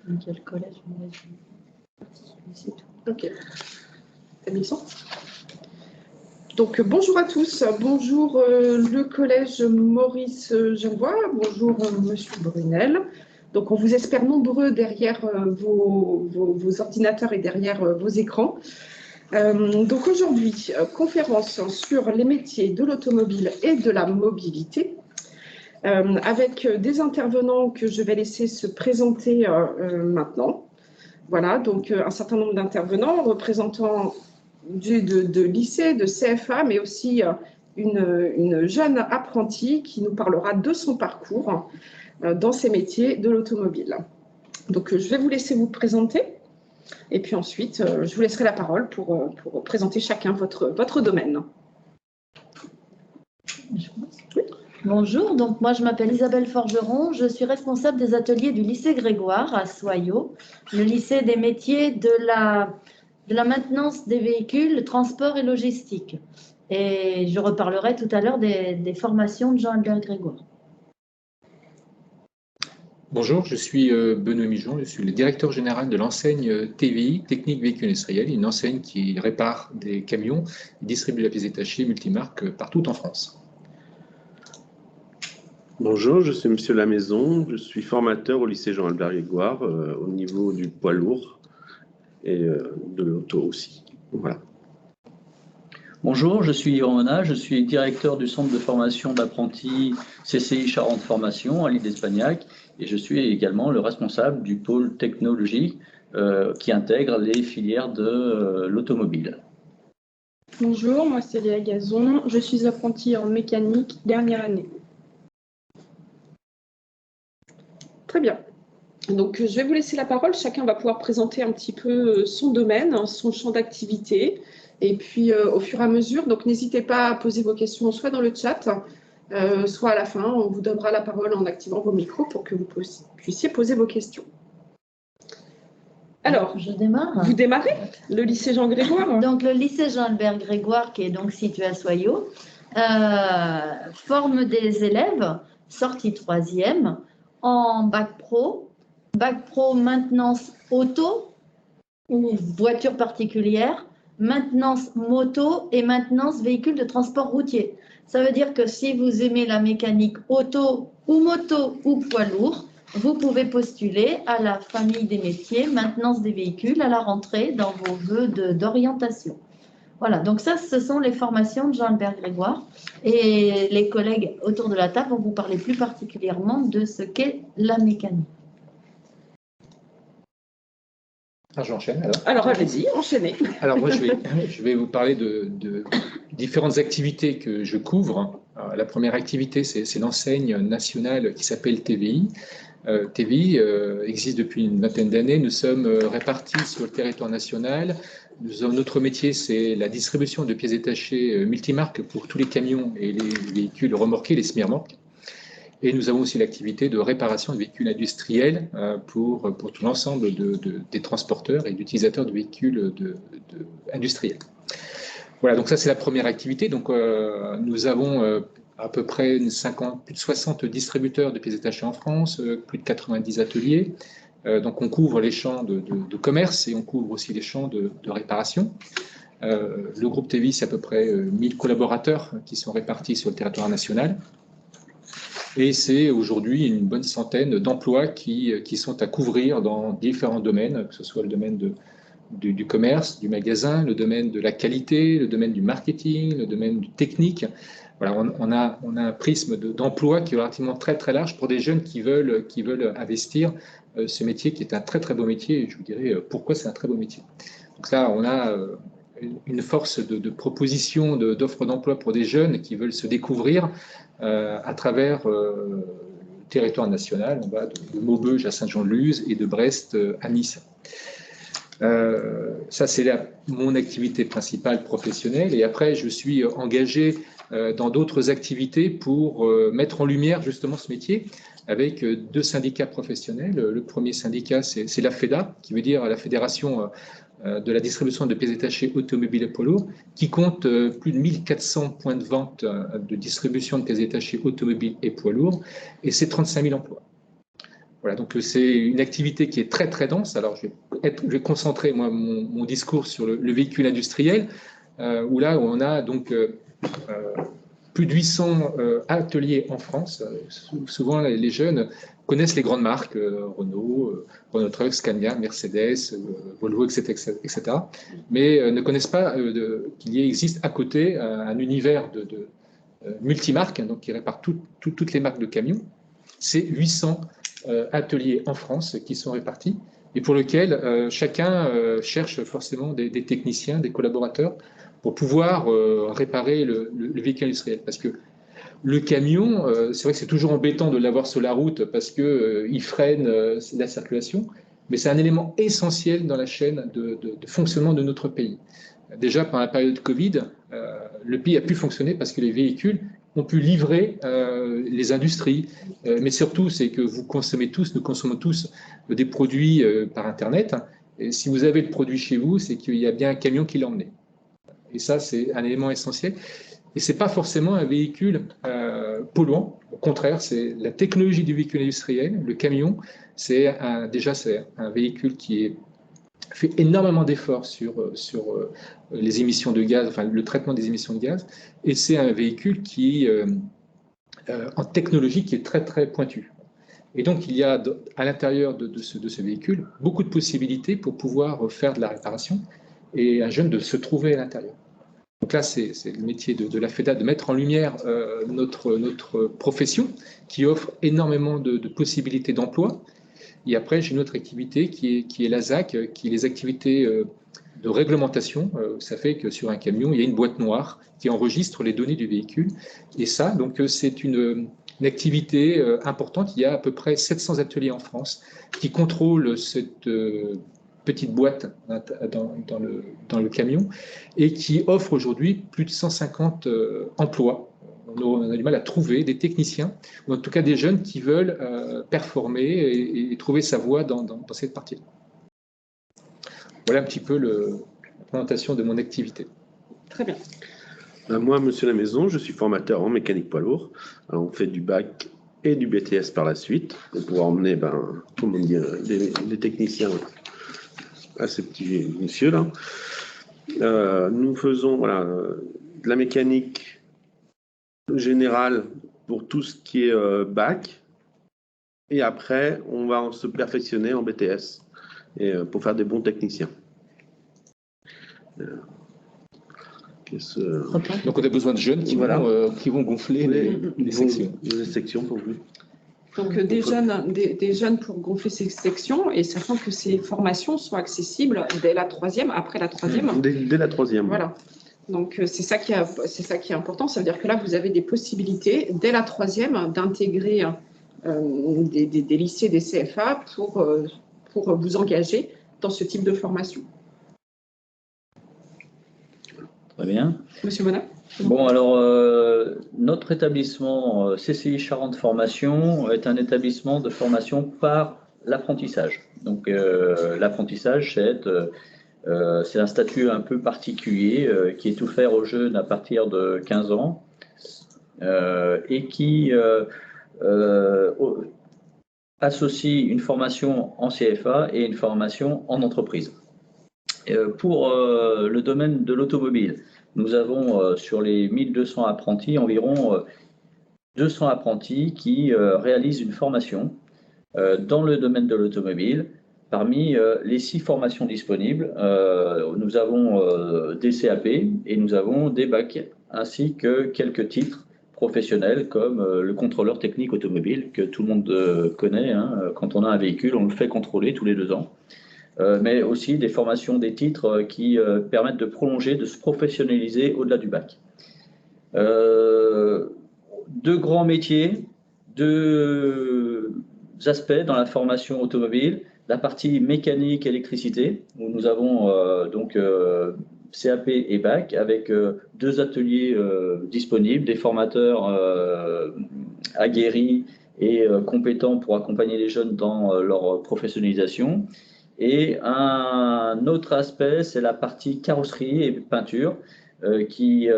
Donc, il y a le collège, c'est tout. Ok. Donc, bonjour à tous. Bonjour le collège Maurice Genevoix. Bonjour monsieur Brunel. Donc, on vous espère nombreux derrière vos ordinateurs et derrière vos écrans. Donc, aujourd'hui, conférence sur les métiers de l'automobile et de la mobilité. Avec des intervenants que je vais laisser se présenter maintenant. Voilà, donc un certain nombre d'intervenants représentant de lycée, de CFA, mais aussi une jeune apprentie qui nous parlera de son parcours dans ces métiers de l'automobile. Donc, je vais vous laisser vous présenter et puis ensuite, je vous laisserai la parole pour présenter chacun votre domaine. Oui. Bonjour, donc moi je m'appelle Isabelle Forgeron, je suis responsable des ateliers du lycée Grégoire à Soyaux, le lycée des métiers de la maintenance des véhicules, transport et logistique. Et je reparlerai tout à l'heure des formations de Jean-Albert Grégoire. Bonjour, je suis Benoît Mijon, je suis le directeur général de l'enseigne TVI, Technique Véhicule Industriel, une enseigne qui répare des camions et distribue la pièce détachée multimarque partout en France. Bonjour, je suis Monsieur Lamaison, je suis formateur au lycée Jean-Albert Grégoire au niveau du poids lourd et de l'auto aussi. Voilà. Bonjour, je suis Yvan Mona, je suis directeur du centre de formation d'apprentis CCI Charente Formation à l'île d'Espagnac et je suis également le responsable du pôle technologie qui intègre les filières de l'automobile. Bonjour, moi c'est Léa Gazon, je suis apprentie en mécanique dernière année. Très bien. Donc, je vais vous laisser la parole. Chacun va pouvoir présenter un petit peu son domaine, son champ d'activité. Et puis, au fur et à mesure, donc n'hésitez pas à poser vos questions soit dans le chat, soit à la fin. On vous donnera la parole en activant vos micros pour que vous puissiez poser vos questions. Alors, je démarre. Vous démarrez le lycée Jean-Grégoire. Donc, le lycée Jean-Albert Grégoire, qui est donc situé à Soyaux, forme des élèves sortis 3e en bac pro maintenance auto ou voiture particulière, maintenance moto et maintenance véhicule de transport routier. Ça veut dire que si vous aimez la mécanique auto ou moto ou poids lourd, vous pouvez postuler à la famille des métiers maintenance des véhicules à la rentrée dans vos vœux d'orientation. Voilà, donc ça, ce sont les formations de Jean-Albert Grégoire. Et les collègues autour de la table vont vous parler plus particulièrement de ce qu'est la mécanique. J'enchaîne alors allez-y, enchaînez. Alors moi, je vais vous parler de différentes activités que je couvre. Alors, la première activité, c'est l'enseigne nationale qui s'appelle TVI. TVI existe depuis une vingtaine d'années. Nous sommes répartis sur le territoire national. Notre métier, c'est la distribution de pièces détachées multimarques pour tous les camions et les véhicules remorqués, les semi-remorques. Et nous avons aussi l'activité de réparation de véhicules industriels pour tout l'ensemble des transporteurs et d'utilisateurs de véhicules industriels. Voilà, donc ça c'est la première activité. Donc nous avons à peu près plus de 60 distributeurs de pièces détachées en France, plus de 90 ateliers. Donc on couvre les champs de commerce et on couvre aussi les champs de réparation. Le groupe TVI, c'est à peu près 1000 collaborateurs qui sont répartis sur le territoire national. Et c'est aujourd'hui une bonne centaine d'emplois qui sont à couvrir dans différents domaines, que ce soit le domaine du commerce, du magasin, le domaine de la qualité, le domaine du marketing, le domaine du technique. Voilà, on a un prisme d'emploi qui est relativement très très large pour des jeunes qui veulent investir ce métier qui est un très très beau métier. Et je vous dirai pourquoi c'est un très beau métier. Donc là, on a une force de proposition d'offres d'emploi pour des jeunes qui veulent se découvrir à travers le territoire national. On va de Maubeuge à Saint-Jean-de-Luz et de Brest à Nice. Ça, c'est mon activité principale professionnelle. Et après, je suis engagé dans d'autres activités pour mettre en lumière justement ce métier avec 2 syndicats professionnels. Le premier syndicat, c'est la FEDA, qui veut dire la Fédération de la distribution de pièces détachées automobiles et poids lourds, qui compte plus de 1400 points de vente de distribution de pièces détachées automobiles et poids lourds, et c'est 35 000 emplois. Voilà, donc c'est une activité qui est très très dense. Alors je vais concentrer moi mon discours sur le véhicule industriel, où là où on a donc plus de 800 ateliers en France. Souvent les jeunes connaissent les grandes marques, Renault, Renault Trucks, Scania, Mercedes, Volvo, etc., mais ne connaissent pas qu'il existe à côté un univers de multimarques, donc qui répare toutes les marques de camions. C'est 800 ateliers en France qui sont répartis et pour lesquels chacun cherche forcément des techniciens, des collaborateurs pour pouvoir réparer le véhicule industriel. Parce que le camion, c'est vrai que c'est toujours embêtant de l'avoir sur la route parce qu'il freine la circulation, mais c'est un élément essentiel dans la chaîne de fonctionnement de notre pays. Déjà, pendant la période Covid, le pays a pu fonctionner parce que les véhicules ont pu livrer les industries. Mais surtout, c'est que nous consommons tous des produits par Internet. Et si vous avez le produit chez vous, c'est qu'il y a bien un camion qui l'a emmené. Et ça, c'est un élément essentiel. Et ce n'est pas forcément un véhicule polluant. Au contraire, c'est la technologie du véhicule industriel. Le camion, c'est un véhicule qui fait énormément d'efforts sur les émissions de gaz, enfin le traitement des émissions de gaz. Et c'est un véhicule qui en technologie qui est très, très pointu. Et donc, il y a à l'intérieur de ce véhicule beaucoup de possibilités pour pouvoir faire de la réparation et un jeune de se trouver à l'intérieur. Donc là, c'est le métier de la FEDA de mettre en lumière notre profession qui offre énormément de possibilités d'emploi. Et après, j'ai une autre activité qui est l'ASAC, qui est les activités de réglementation. Ça fait que sur un camion, il y a une boîte noire qui enregistre les données du véhicule. Et ça, donc, c'est une activité importante. Il y a à peu près 700 ateliers en France qui contrôlent cette petite boîte dans le camion et qui offre aujourd'hui plus de 150 emplois. On a du mal à trouver des techniciens, ou en tout cas des jeunes qui veulent performer et trouver sa voie dans cette partie-là. Voilà un petit peu la présentation de mon activité. Très bien. Moi, monsieur Lamaison, je suis formateur en mécanique poids lourd. Alors, on fait du bac et du BTS par la suite pour pouvoir emmener, comment dire, des techniciens à ces petits messieurs-là. Nous faisons de la mécanique générale pour tout ce qui est bac. Et après, on va se perfectionner en BTS pour faire des bons techniciens. Donc, on a besoin de jeunes qui vont gonfler les sections. Les sections pour vous. Donc, des jeunes pour gonfler ces sections, et sachant que ces formations sont accessibles dès la troisième, après la troisième. Dès la troisième. Voilà. Donc, c'est ça qui est important. Ça veut dire que là, vous avez des possibilités, dès la troisième, d'intégrer des lycées, des CFA pour vous engager dans ce type de formation. Très bien. Monsieur Bonnat. Bon, alors, notre établissement CCI Charente Formation est un établissement de formation par l'apprentissage. Donc, l'apprentissage, c'est un statut un peu particulier qui est offert aux jeunes à partir de 15 ans et qui associe une formation en CFA et une formation en entreprise. Pour le domaine de l'automobile, nous avons sur les 1200 apprentis, environ 200 apprentis qui réalisent une formation dans le domaine de l'automobile. Parmi les 6 formations disponibles, nous avons des CAP et nous avons des bacs, ainsi que quelques titres professionnels comme le contrôleur technique automobile que tout le monde connaît. Quand on a un véhicule, on le fait contrôler tous les 2 ans. Mais aussi des formations, des titres qui permettent de prolonger, de se professionnaliser au-delà du bac. 2 grands métiers, 2 aspects dans la formation automobile. La partie mécanique, électricité, où nous avons CAP et bac, avec 2 ateliers disponibles, des formateurs aguerris et compétents pour accompagner les jeunes dans leur professionnalisation. Et un autre aspect, c'est la partie carrosserie et peinture qui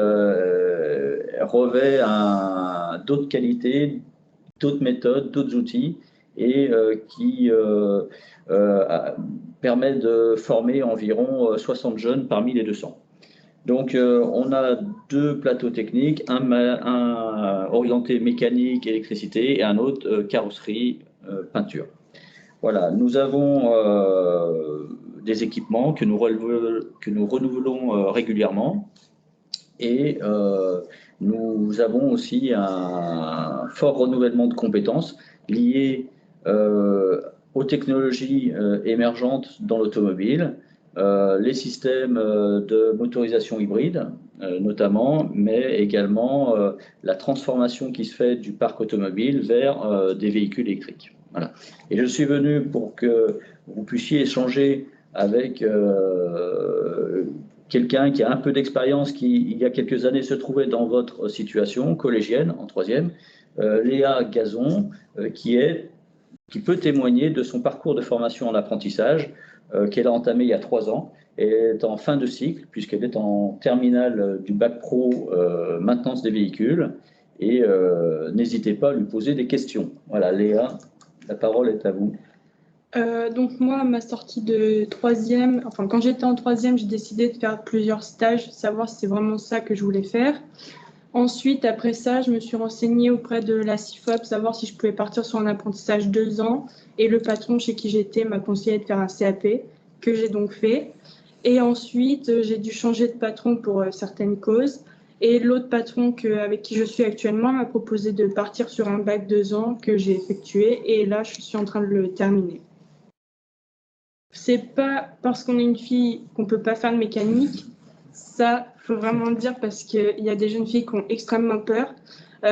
revêt d'autres qualités, d'autres méthodes, d'autres outils et qui permet de former environ 60 jeunes parmi les 200. Donc, on a 2 plateaux techniques, un orienté mécanique, électricité, et un autre carrosserie, peinture. Voilà, nous avons des équipements que nous renouvelons régulièrement, et nous avons aussi un fort renouvellement de compétences liées aux technologies émergentes dans l'automobile, les systèmes de motorisation hybride notamment, mais également la transformation qui se fait du parc automobile vers des véhicules électriques. Voilà. Et je suis venu pour que vous puissiez échanger avec quelqu'un qui a un peu d'expérience, qui il y a quelques années se trouvait dans votre situation, collégienne en 3e, Léa Gazon, qui peut témoigner de son parcours de formation en apprentissage qu'elle a entamé il y a 3 ans. Elle est en fin de cycle puisqu'elle est en terminale du bac pro maintenance des véhicules, et n'hésitez pas à lui poser des questions. Voilà, Léa, la parole est à vous. Donc moi, à ma sortie de 3e, enfin quand j'étais en 3e, j'ai décidé de faire plusieurs stages, savoir si c'est vraiment ça que je voulais faire. Ensuite, après ça, je me suis renseignée auprès de la CIFOP, savoir si je pouvais partir sur un apprentissage 2 ans. Et le patron chez qui j'étais m'a conseillé de faire un CAP, que j'ai donc fait. Et ensuite, j'ai dû changer de patron pour certaines causes. Et l'autre patron avec qui je suis actuellement m'a proposé de partir sur un bac 2 ans que j'ai effectué. Et là, je suis en train de le terminer. C'est pas parce qu'on est une fille qu'on ne peut pas faire de mécanique. Ça, il faut vraiment le dire, parce qu'il y a des jeunes filles qui ont extrêmement peur.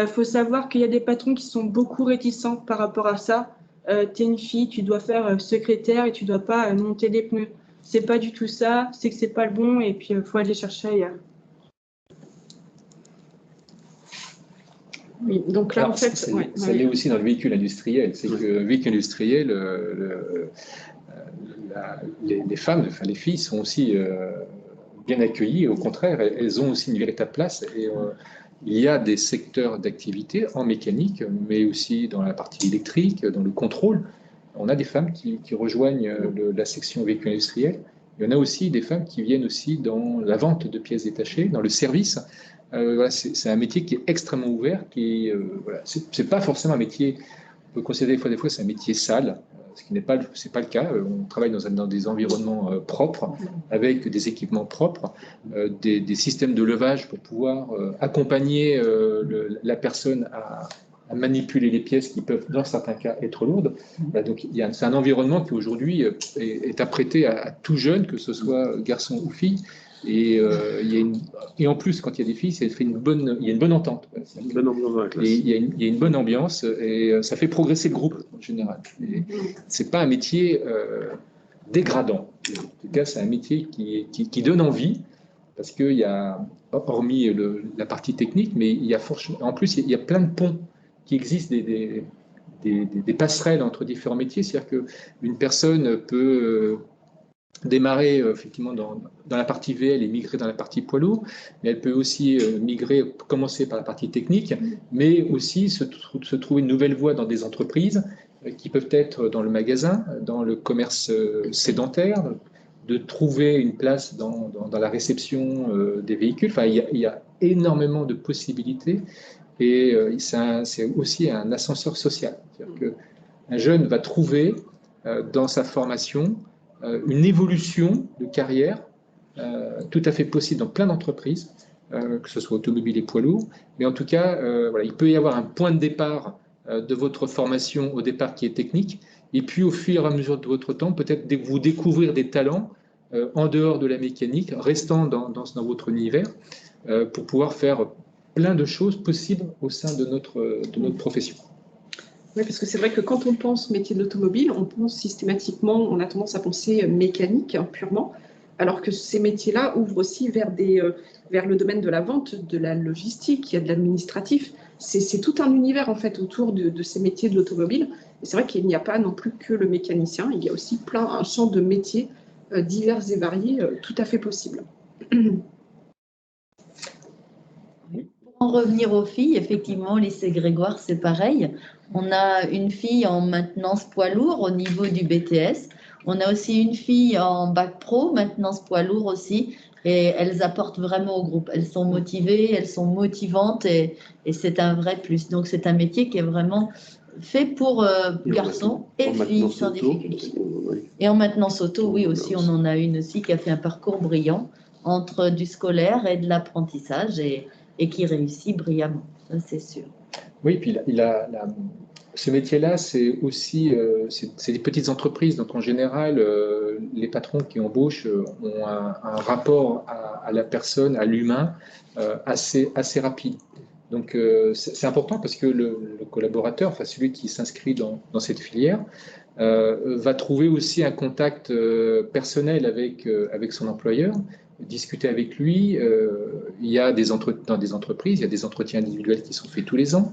Faut savoir qu'il y a des patrons qui sont beaucoup réticents par rapport à ça. Tu es une fille, tu dois faire secrétaire et tu dois pas monter des pneus. C'est pas du tout ça, c'est que c'est pas le bon, et puis il faut aller chercher ailleurs. Oui, donc là, Alors, en fait, ça l'est aussi dans le véhicule industriel. C'est que le véhicule industriel, les femmes, enfin les filles sont aussi bien accueillies. Au contraire, elles ont aussi une véritable place. Et il y a des secteurs d'activité en mécanique, mais aussi dans la partie électrique, dans le contrôle. On a des femmes qui rejoignent la section véhicule industriel. Il y en a aussi des femmes qui viennent aussi dans la vente de pièces détachées, dans le service. Voilà, c'est un métier qui est extrêmement ouvert. Voilà, c'est pas forcément un métier, on peut considérer des fois c'est un métier sale, ce qui n'est pas, c'est pas le cas. On travaille dans des environnements propres, avec des équipements propres, des systèmes de levage pour pouvoir accompagner la personne à manipuler les pièces qui peuvent, dans certains cas, être lourdes. Donc, c'est un environnement qui, aujourd'hui, est apprêté à tout jeune, que ce soit garçon ou fille. Et en plus, quand il y a des filles, il y a une bonne entente. Une bonne ambiance dans la classe. Et il y a une bonne ambiance, et ça fait progresser le groupe, en général. Ce n'est pas un métier dégradant. En tout cas, c'est un métier qui donne envie, parce qu'il y a, hormis la partie technique, mais en plus, il y a plein de ponts qui existent, des passerelles entre différents métiers. C'est-à-dire qu'une personne peut démarrer effectivement dans la partie VL et migrer dans la partie poids lourd, mais elle peut aussi commencer par la partie technique, mais aussi se trouver une nouvelle voie dans des entreprises qui peuvent être dans le magasin, dans le commerce sédentaire, de trouver une place dans la réception des véhicules. Enfin, il y a énormément de possibilités. Et c'est aussi un ascenseur social. C'est-à-dire qu'un jeune va trouver dans sa formation une évolution de carrière tout à fait possible dans plein d'entreprises, que ce soit automobile et poids lourd. Mais en tout cas, voilà, il peut y avoir un point de départ de votre formation au départ qui est technique. Et puis, au fur et à mesure de votre temps, peut-être vous découvrir des talents en dehors de la mécanique, restant dans votre univers, pour pouvoir faire plein de choses possibles au sein de notre profession. Oui, parce que c'est vrai que quand on pense métier de l'automobile, on pense systématiquement, on a tendance à penser mécanique purement, alors que ces métiers-là ouvrent aussi vers le domaine de la vente, de la logistique, il y a de l'administratif. C'est tout un univers en fait autour de ces métiers de l'automobile. Et c'est vrai qu'il n'y a pas non plus que le mécanicien, il y a aussi un champ de métiers divers et variés, tout à fait possibles. En revenir aux filles, effectivement, au lycée Grégoire, c'est pareil. On a une fille en maintenance poids lourd au niveau du BTS. On a aussi une fille en bac pro, maintenance poids lourd aussi. Et elles apportent vraiment au groupe. Elles sont motivées, elles sont motivantes et c'est un vrai plus. Donc, c'est un métier qui est vraiment fait pour garçons et filles sans difficulté. Et en maintenance auto, oui, aussi, on en a une aussi qui a fait un parcours brillant entre du scolaire et de l'apprentissage et qui réussit brillamment, ça c'est sûr. Oui, puis ce métier-là, c'est aussi c'est des petites entreprises. Donc en général, les patrons qui embauchent ont un rapport à la personne, à l'humain, assez rapide. Donc c'est important parce que le collaborateur, enfin celui qui s'inscrit dans cette filière, va trouver aussi un contact personnel avec son employeur, discuter avec lui. Il y a dans des entreprises, il y a des entretiens individuels qui sont faits tous les ans.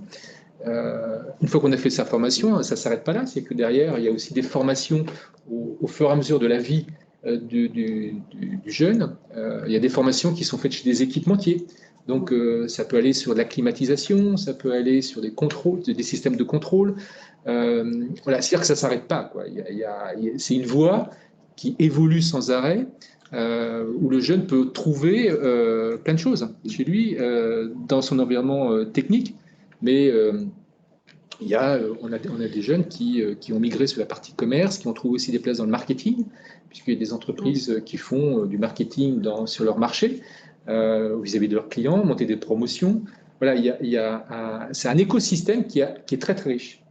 Une fois qu'on a fait sa formation, ça ne s'arrête pas là, c'est que derrière, il y a aussi des formations au fur et à mesure de la vie du jeune. Il y a des formations qui sont faites chez des équipementiers. Donc, ça peut aller sur de la climatisation, ça peut aller sur des contrôles, des systèmes de contrôle. Voilà, c'est-à-dire que ça ne s'arrête pas, quoi. C'est une voie qui évolue sans arrêt, où le jeune peut trouver plein de choses chez lui, dans son environnement technique. Mais on a des jeunes qui ont migré sur la partie commerce, qui ont trouvé aussi des places dans le marketing, puisqu'il y a des entreprises qui font du marketing sur leur marché, vis-à-vis de leurs clients, monter des promotions. Voilà, c'est un écosystème qui est très très riche.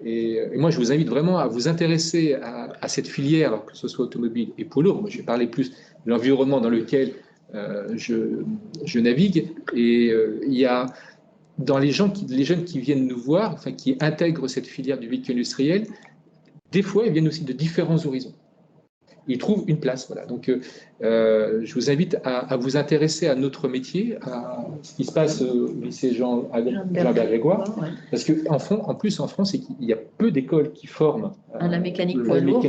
Et moi, je vous invite vraiment à vous intéresser à cette filière, que ce soit automobile et poids lourd. Moi, je vais parler plus de l'environnement dans lequel je navigue. Et il y a dans les jeunes qui viennent nous voir, enfin qui intègrent cette filière du véhicule industriel, des fois, ils viennent aussi de différents horizons. Ils trouvent une place. Voilà. Donc, je vous invite à vous intéresser à notre métier, à ce qui se passe au lycée Jean-Albert Grégoire, ouais. Parce qu'en plus, en France, il y a peu d'écoles qui forment la mécanique poids lourd.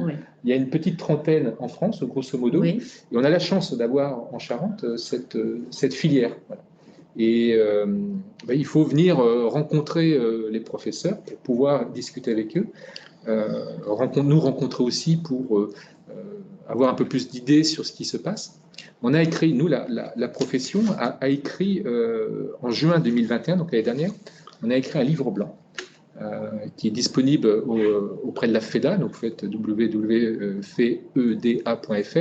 Oui. Il y a une petite trentaine en France, grosso modo, oui. Et on a la chance d'avoir en Charente cette filière. Voilà. Et il faut venir rencontrer les professeurs pour pouvoir discuter avec eux, nous rencontrer aussi pour avoir un peu plus d'idées sur ce qui se passe. On a écrit, nous, la profession a écrit en juin 2021, donc l'année dernière, on a écrit un livre blanc qui est disponible auprès de la FEDA, donc vous faites www.feda.fr.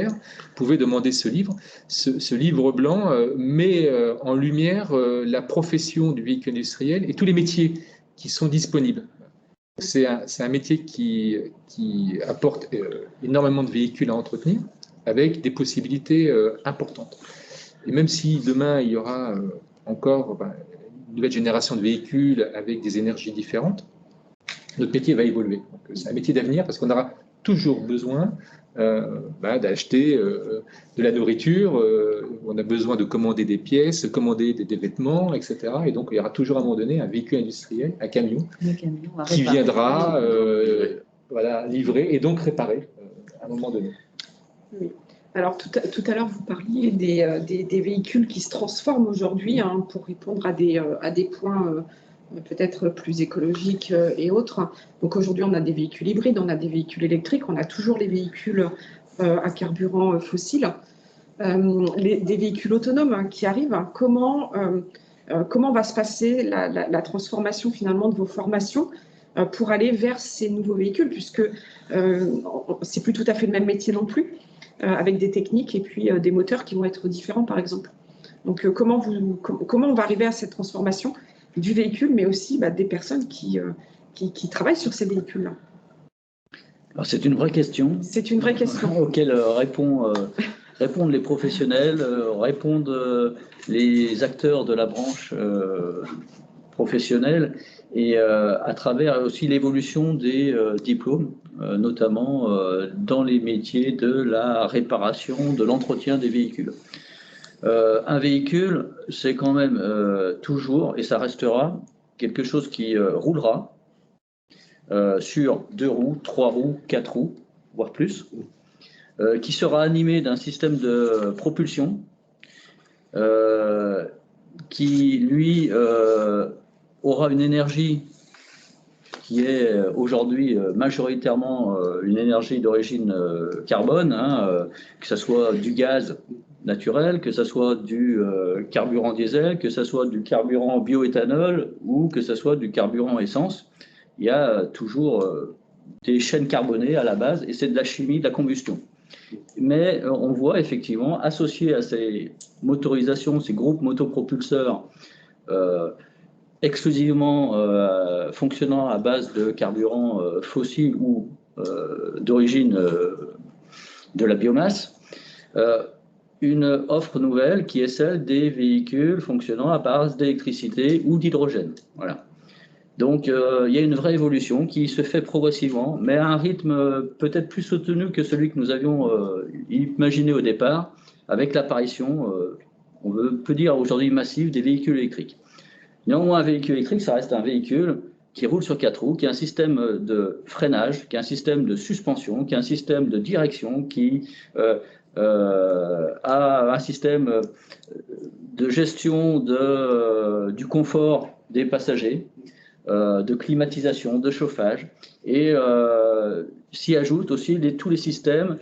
Vous pouvez demander ce livre. Ce livre blanc met en lumière la profession du véhicule industriel et tous les métiers qui sont disponibles. C'est un métier qui apporte énormément de véhicules à entretenir, avec des possibilités importantes. Et même si demain, il y aura encore une nouvelle génération de véhicules avec des énergies différentes, notre métier va évoluer. Donc, c'est un métier d'avenir parce qu'on aura toujours besoin d'acheter de la nourriture, on a besoin de commander des pièces, commander des vêtements, etc. Et donc, il y aura toujours à un moment donné un véhicule industriel, un camion qui viendra livrer et donc réparer à un moment donné. Oui. Alors, tout à l'heure, vous parliez des véhicules qui se transforment aujourd'hui pour répondre à des points peut-être plus écologiques et autres. Donc, aujourd'hui, on a des véhicules hybrides, on a des véhicules électriques, on a toujours les véhicules à carburant fossile. Des véhicules autonomes qui arrivent, comment va se passer la transformation finalement de vos formations pour aller vers ces nouveaux véhicules, puisque c'est plus tout à fait le même métier non plus, avec des techniques et puis des moteurs qui vont être différents, par exemple. Donc, comment on va arriver à cette transformation du véhicule, mais aussi des personnes qui travaillent sur ces véhicules-là? Alors, c'est une vraie question. C'est une vraie question. Auquel répondent les professionnels, répondent les acteurs de la branche professionnelle, et à travers aussi l'évolution des diplômes, notamment dans les métiers de la réparation, de l'entretien des véhicules. Un véhicule, c'est quand même toujours, et ça restera, quelque chose qui roulera sur 2 roues, 3 roues, 4 roues, voire plus, qui sera animé d'un système de propulsion qui, lui, aura une énergie qui est aujourd'hui majoritairement une énergie d'origine carbone, hein, que ce soit du gaz naturel, que ce soit du carburant diesel, que ce soit du carburant bioéthanol ou que ce soit du carburant essence. Il y a toujours des chaînes carbonées à la base et c'est de la chimie de la combustion. Mais on voit effectivement, associé à ces motorisations, ces groupes motopropulseurs, exclusivement fonctionnant à base de carburants fossiles ou d'origine de la biomasse, une offre nouvelle qui est celle des véhicules fonctionnant à base d'électricité ou d'hydrogène. Voilà. Donc il y a une vraie évolution qui se fait progressivement, mais à un rythme peut-être plus soutenu que celui que nous avions imaginé au départ, avec l'apparition, on peut dire aujourd'hui massive, des véhicules électriques. Néanmoins, un véhicule électrique, ça reste un véhicule qui roule sur 4 roues, qui a un système de freinage, qui a un système de suspension, qui a un système de direction, qui a un système de gestion du confort des passagers, de climatisation, de chauffage, et s'y ajoutent aussi tous les systèmes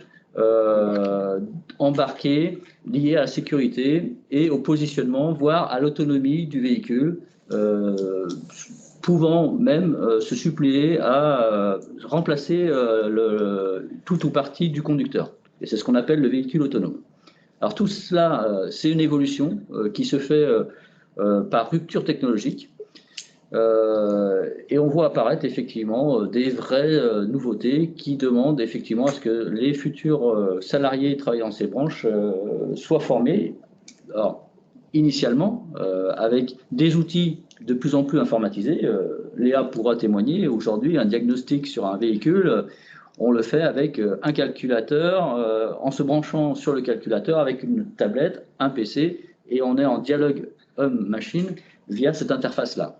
embarqués liés à la sécurité et au positionnement, voire à l'autonomie du véhicule, pouvant même se suppléer à remplacer tout ou partie du conducteur. Et c'est ce qu'on appelle le véhicule autonome. Alors tout cela, c'est une évolution qui se fait par rupture technologique. Et on voit apparaître effectivement des vraies nouveautés qui demandent effectivement à ce que les futurs salariés travaillant dans ces branches soient formés. Alors, initialement, avec des outils de plus en plus informatisés. Léa pourra témoigner, aujourd'hui, un diagnostic sur un véhicule, on le fait avec un calculateur, en se branchant sur le calculateur avec une tablette, un PC, et on est en dialogue homme-machine via cette interface-là.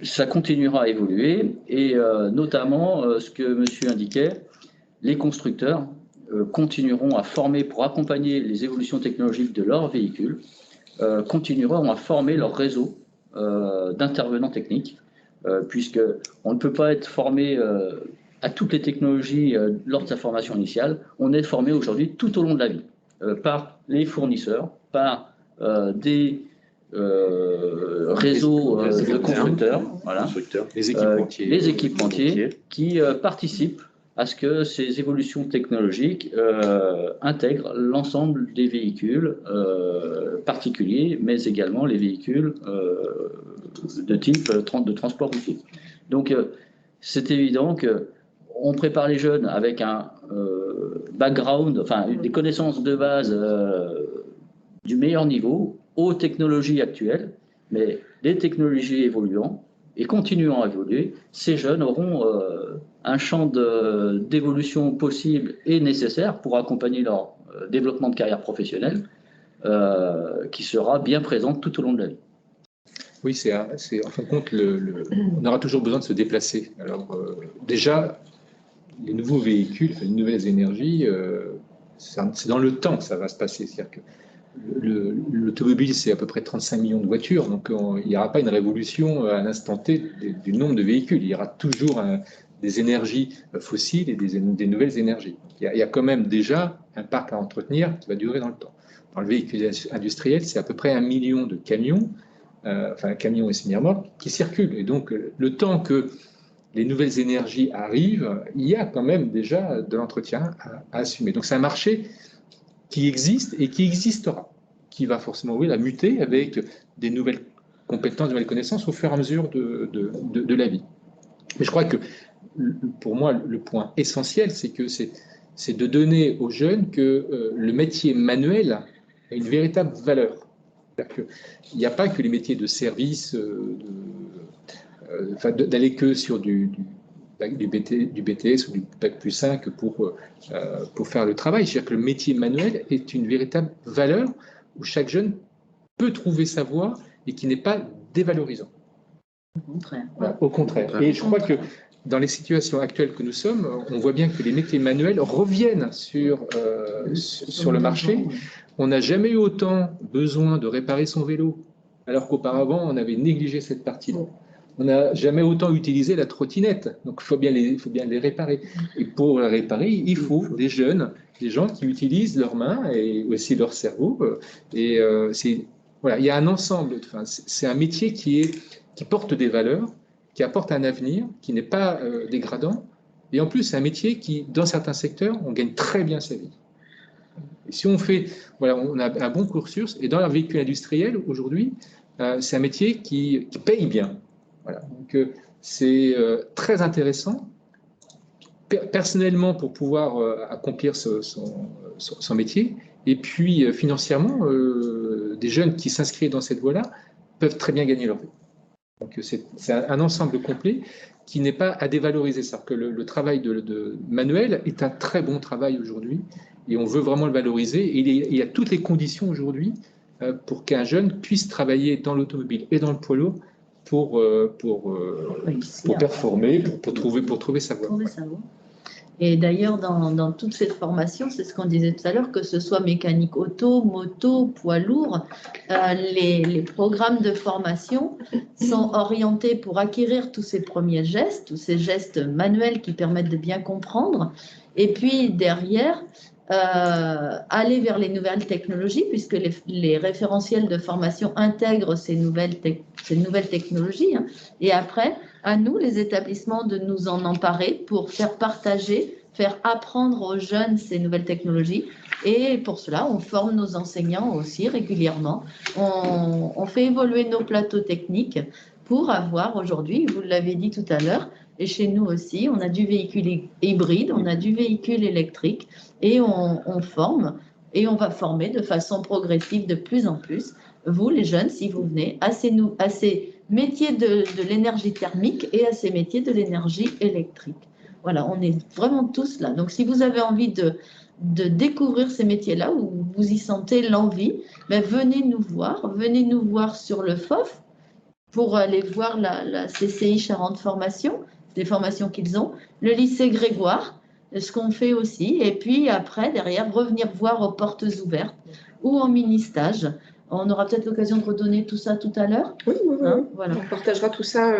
Ça continuera à évoluer, et notamment, ce que monsieur indiquait, les constructeurs continueront à former, pour accompagner les évolutions technologiques de leurs véhicules, continueront à former leur réseau d'intervenants techniques, puisqu'on ne peut pas être formé à toutes les technologies lors de sa formation initiale. On est formé aujourd'hui tout au long de la vie, par les fournisseurs, par des réseaux de constructeurs, voilà, les équipementiers qui participent à ce que ces évolutions technologiques intègrent l'ensemble des véhicules particuliers, mais également les véhicules de type de transport routier. Donc, c'est évident qu'on prépare les jeunes avec un background, enfin, des connaissances de base du meilleur niveau aux technologies actuelles, mais les technologies évoluant et continuant à évoluer, ces jeunes auront un champ d'évolution possible et nécessaire pour accompagner leur développement de carrière professionnelle qui sera bien présente tout au long de la vie. Oui, c'est en fin de compte, on aura toujours besoin de se déplacer. Alors déjà, les nouveaux véhicules, les nouvelles énergies, c'est dans le temps que ça va se passer. C'est-à-dire que l'automobile, c'est à peu près 35 millions de voitures, donc il n'y aura pas une révolution à l'instant T du nombre de véhicules. Il y aura toujours des énergies fossiles et des nouvelles énergies. Il y a quand même déjà un parc à entretenir qui va durer dans le temps. Dans le véhicule industriel, c'est à peu près 1 million de camions, enfin camions et semi-remorques, qui circulent. Et donc, le temps que les nouvelles énergies arrivent, il y a quand même déjà de l'entretien à assumer. Donc, c'est un marché qui existe et qui existera, qui va forcément muter avec des nouvelles compétences, de nouvelles connaissances au fur et à mesure de la vie. Mais je crois que, pour moi, le point essentiel, c'est de donner aux jeunes que le métier manuel a une véritable valeur. C'est-à-dire qu'il n'y a pas que les métiers de service, d'aller que sur du BTS ou du Bac plus 5 pour faire le travail. C'est-à-dire que le métier manuel est une véritable valeur où chaque jeune peut trouver sa voie et qui n'est pas dévalorisant. Au contraire. Voilà, au contraire. Et je crois que dans les situations actuelles que nous sommes, on voit bien que les métiers manuels reviennent sur le marché. On n'a jamais eu autant besoin de réparer son vélo, alors qu'auparavant, on avait négligé cette partie-là. On n'a jamais autant utilisé la trottinette, donc il faut bien les réparer. Et pour la réparer, il faut des jeunes, des gens qui utilisent leurs mains et aussi leur cerveau. Voilà, il y a un ensemble, c'est un métier qui porte des valeurs, qui apporte un avenir, qui n'est pas dégradant. Et en plus, c'est un métier qui, dans certains secteurs, on gagne très bien sa vie. Et si on a un bon cursus, et dans le véhicule industriel, aujourd'hui, c'est un métier qui paye bien. Voilà. Donc, c'est très intéressant, personnellement, pour pouvoir accomplir son métier. Et puis, financièrement, des jeunes qui s'inscrivent dans cette voie-là peuvent très bien gagner leur vie. Donc, c'est un ensemble complet qui n'est pas à dévaloriser. C'est-à-dire que le travail de manuel est un très bon travail aujourd'hui et on veut vraiment le valoriser. Et il y a toutes les conditions aujourd'hui pour qu'un jeune puisse travailler dans l'automobile et dans le poids lourd pour performer, pour trouver sa voie. Et d'ailleurs, dans toute cette formation, c'est ce qu'on disait tout à l'heure, que ce soit mécanique auto, moto, poids lourd, les programmes de formation sont orientés pour acquérir tous ces premiers gestes, tous ces gestes manuels qui permettent de bien comprendre. Et puis derrière, aller vers les nouvelles technologies, puisque les référentiels de formation intègrent ces nouvelles technologies. Hein. Et après, à nous, les établissements, de nous en emparer pour faire partager, faire apprendre aux jeunes ces nouvelles technologies. Et pour cela, on forme nos enseignants aussi régulièrement. On fait évoluer nos plateaux techniques pour avoir aujourd'hui, vous l'avez dit tout à l'heure, et chez nous aussi, on a du véhicule hybride, on a du véhicule électrique, et on forme, et on va former de façon progressive de plus en plus, vous les jeunes, si vous venez, à ces métiers de l'énergie thermique et à ces métiers de l'énergie électrique. Voilà, on est vraiment tous là. Donc, si vous avez envie de découvrir ces métiers-là, ou vous y sentez l'envie, ben venez nous voir sur le FOF pour aller voir la CCI Charente Formation, des formations qu'ils ont, le lycée Grégoire, ce qu'on fait aussi, et puis après, derrière, revenir voir aux portes ouvertes ou en mini-stage. On aura peut-être l'occasion de redonner tout ça tout à l'heure. Oui. Voilà. On partagera tout ça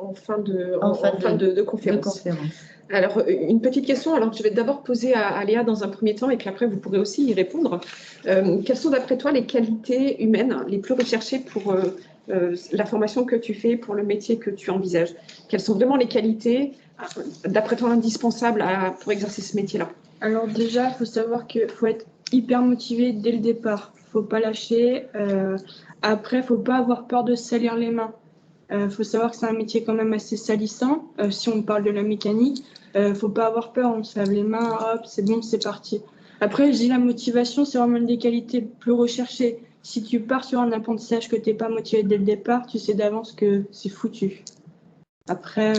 en fin de conférence. Alors, une petite question, alors je vais d'abord poser à Léa dans un premier temps et puis après vous pourrez aussi y répondre. Quelles sont d'après toi les qualités humaines les plus recherchées pour la formation que tu fais, pour le métier que tu envisages? Quelles sont vraiment les qualités, d'après toi, indispensables pour exercer ce métier-là? Alors déjà, il faut savoir qu'il faut être hyper motivé dès le départ. Il ne faut pas lâcher. Après, il ne faut pas avoir peur de se salir les mains. Il faut savoir que c'est un métier quand même assez salissant. Si on parle de la mécanique, il ne faut pas avoir peur. On se lave les mains, hop, c'est bon, c'est parti. Après, je dis la motivation, c'est vraiment une des qualités plus recherchées. Si tu pars sur un apprentissage que tu n'es pas motivé dès le départ, tu sais d'avance que c'est foutu. Après,